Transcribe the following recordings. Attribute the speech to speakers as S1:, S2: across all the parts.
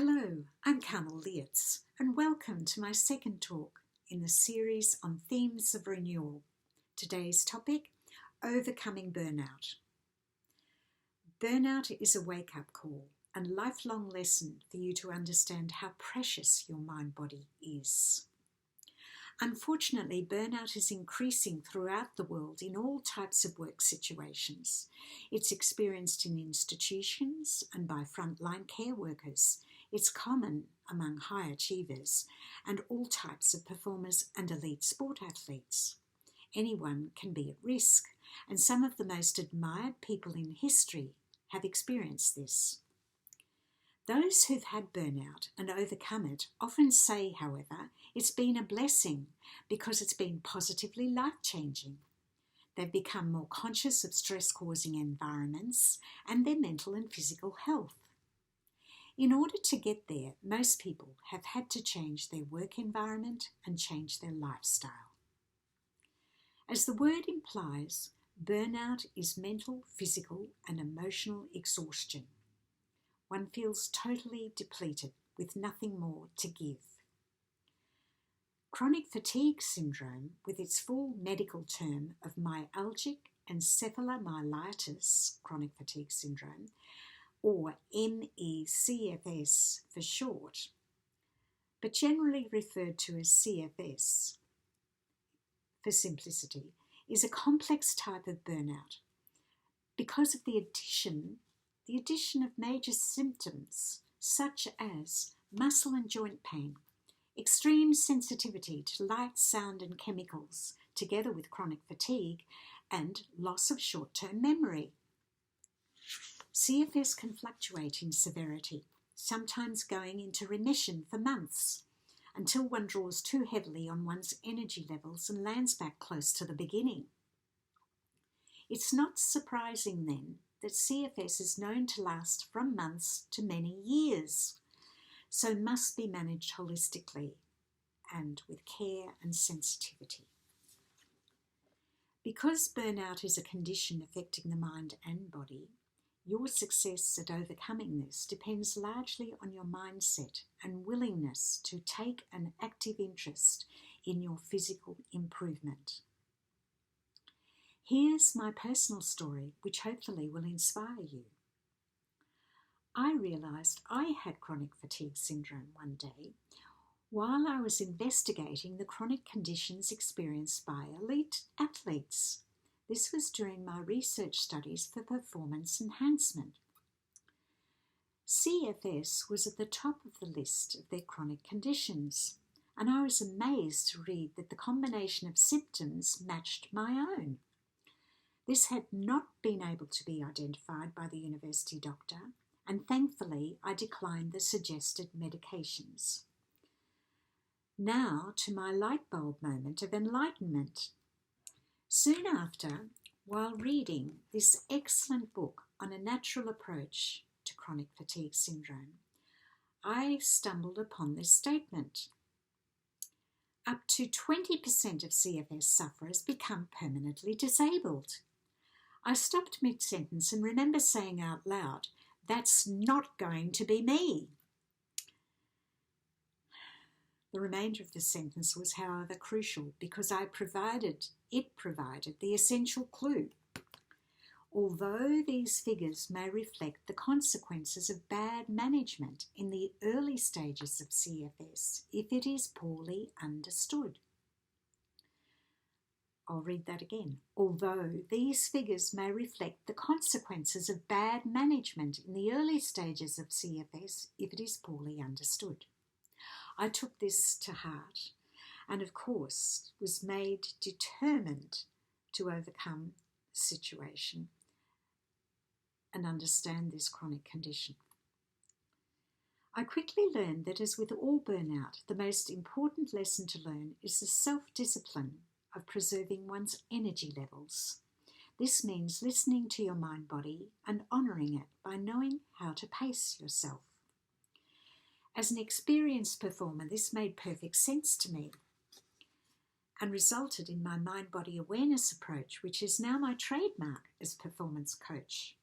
S1: Hello, I'm Carmel, and welcome to my second talk in the series on themes of renewal. Today's topic, overcoming burnout. Burnout is a wake-up call and lifelong lesson for you to understand how precious your mind-body is. Unfortunately, burnout is increasing throughout the world in all types of work situations. It's experienced in institutions and by frontline care workers. It's common among high achievers and all types of performers and elite sport athletes. Anyone can be at risk, and some of the most admired people in history have experienced this. Those who've had burnout and overcome it often say, however, it's been a blessing because it's been positively life-changing. They've become more conscious of stress-causing environments and their mental and physical health. In order to get there, most people have had to change their work environment and change their lifestyle. As the word implies, burnout is mental, physical, and emotional exhaustion. One feels totally depleted with nothing more to give. Chronic fatigue syndrome, with its full medical term of myalgic encephalomyelitis chronic fatigue syndrome, or MECFS for short, but generally referred to as CFS for simplicity, is a complex type of burnout because of the addition of major symptoms such as muscle and joint pain, extreme sensitivity to light, sound and chemicals, together with chronic fatigue, and loss of short-term memory. CFS can fluctuate in severity, sometimes going into remission for months, until one draws too heavily on one's energy levels and lands back close to the beginning. It's not surprising then that CFS is known to last from months to many years, so must be managed holistically and with care and sensitivity. Because burnout is a condition affecting the mind and body, your success at overcoming this depends largely on your mindset and willingness to take an active interest in your physical improvement. Here's my personal story, which hopefully will inspire you. I realised I had chronic fatigue syndrome one day while I was investigating the chronic conditions experienced by elite athletes. This was during my research studies for performance enhancement. CFS was at the top of the list of their chronic conditions, and I was amazed to read that the combination of symptoms matched my own. This had not been able to be identified by the university doctor, and thankfully I declined the suggested medications. Now to my light bulb moment of enlightenment. Soon after, while reading this excellent book on a natural approach to chronic fatigue syndrome, I stumbled upon this statement. Up to 20% of CFS sufferers become permanently disabled. I stopped mid-sentence and remember saying out loud, "That's not going to be me." The remainder of the sentence was, however, crucial because it provided the essential clue. Although these figures may reflect the consequences of bad management in the early stages of CFS if it is poorly understood. I'll read that again. Although these figures may reflect the consequences of bad management in the early stages of CFS if it is poorly understood. I took this to heart and, of course, was made determined to overcome the situation and understand this chronic condition. I quickly learned that, as with all burnout, the most important lesson to learn is the self-discipline of preserving one's energy levels. This means listening to your mind-body and honouring it by knowing how to pace yourself. As an experienced performer, this made perfect sense to me and resulted in my mind-body awareness approach, which is now my trademark as performance coach.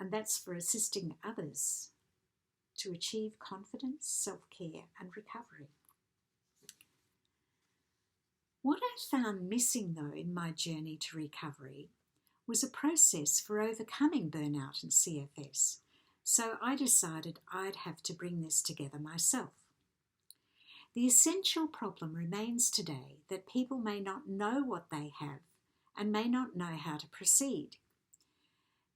S1: And that's for assisting others to achieve confidence, self-care and recovery. What I found missing though in my journey to recovery was a process for overcoming burnout and CFS, so I decided I'd have to bring this together myself. The essential problem remains today that people may not know what they have and may not know how to proceed.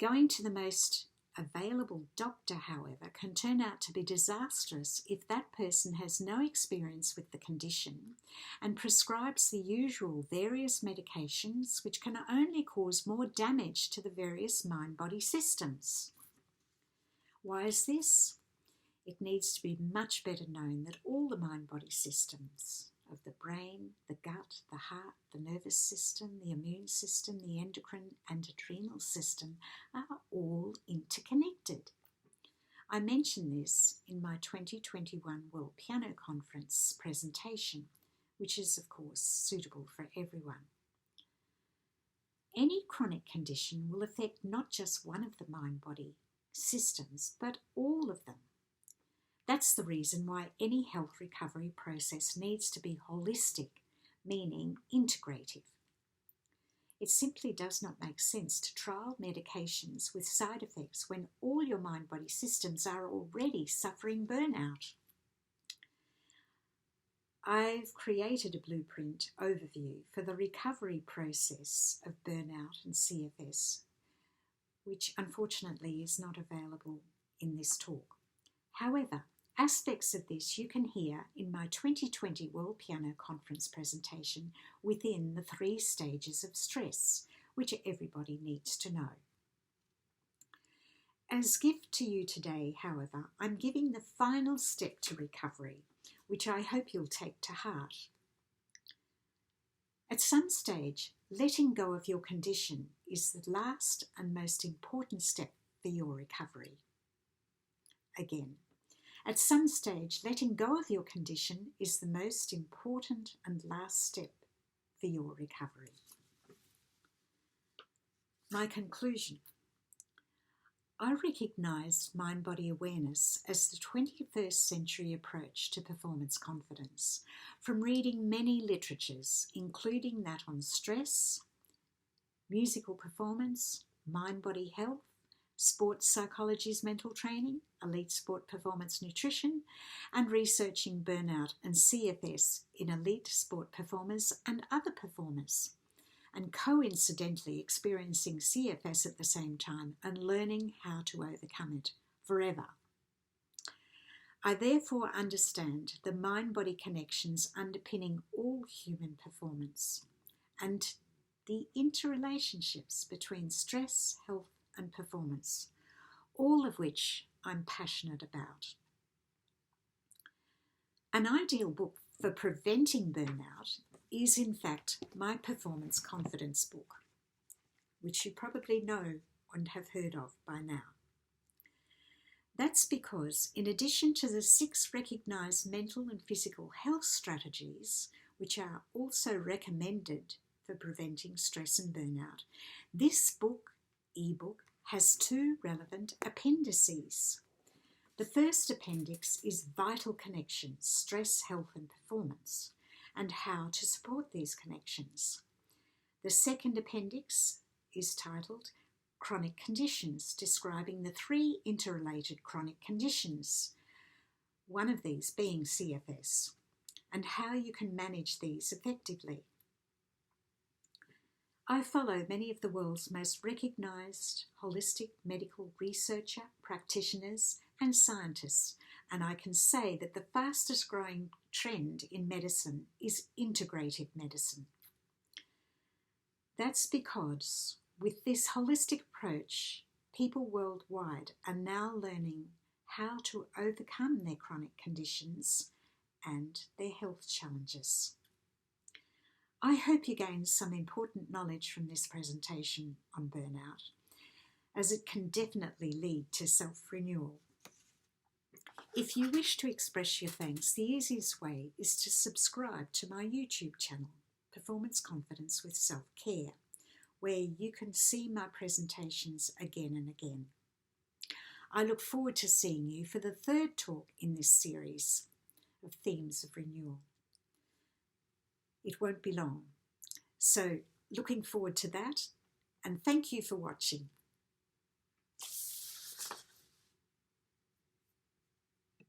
S1: Going to the most available doctor, however, can turn out to be disastrous if that person has no experience with the condition and prescribes the usual various medications which can only cause more damage to the various mind-body systems. Why is this? It needs to be much better known that all the mind-body systems of the brain, the gut, the heart, the nervous system, the immune system, the endocrine and adrenal system are all interconnected. I mentioned this in my 2021 World Piano Conference presentation, which is of course suitable for everyone. Any chronic condition will affect not just one of the mind-body systems, but all of them. That's the reason why any health recovery process needs to be holistic, meaning integrative. It simply does not make sense to trial medications with side effects when all your mind-body systems are already suffering burnout. I've created a blueprint overview for the recovery process of burnout and CFS, which unfortunately is not available in this talk. However, aspects of this you can hear in my 2020 World Piano Conference presentation within the 3 stages of stress, which everybody needs to know. As gift to you today, however, I'm giving the final step to recovery, which I hope you'll take to heart. At some stage, letting go of your condition is the last and most important step for your recovery. Again, at some stage, letting go of your condition is the most important and last step for your recovery. My conclusion. I recognised mind-body awareness as the 21st century approach to performance confidence from reading many literatures, including that on stress, musical performance, mind-body health, sports psychology's mental training, elite sport performance nutrition, and researching burnout and CFS in elite sport performers and other performers, and coincidentally experiencing CFS at the same time and learning how to overcome it forever. I therefore understand the mind-body connections underpinning all human performance and the interrelationships between stress, health, and performance, all of which I'm passionate about. An ideal book for preventing burnout is in fact my performance confidence book, which you probably know and have heard of by now. That's because in addition to the 6 recognised mental and physical health strategies, which are also recommended for preventing stress and burnout, this ebook has 2 relevant appendices. The first appendix is Vital Connections, Stress, Health and Performance, and how to support these connections. The second appendix is titled Chronic Conditions, describing the 3 interrelated chronic conditions, one of these being CFS, and how you can manage these effectively. I follow many of the world's most recognised holistic medical researcher, practitioners and scientists, and I can say that the fastest growing trend in medicine is integrative medicine. That's because with this holistic approach, people worldwide are now learning how to overcome their chronic conditions and their health challenges. I hope you gained some important knowledge from this presentation on burnout, as it can definitely lead to self-renewal. If you wish to express your thanks, the easiest way is to subscribe to my YouTube channel, Performance Confidence with Self-Care, where you can see my presentations again and again. I look forward to seeing you for the third talk in this series of themes of renewal. It won't be long. So looking forward to that, and thank you for watching.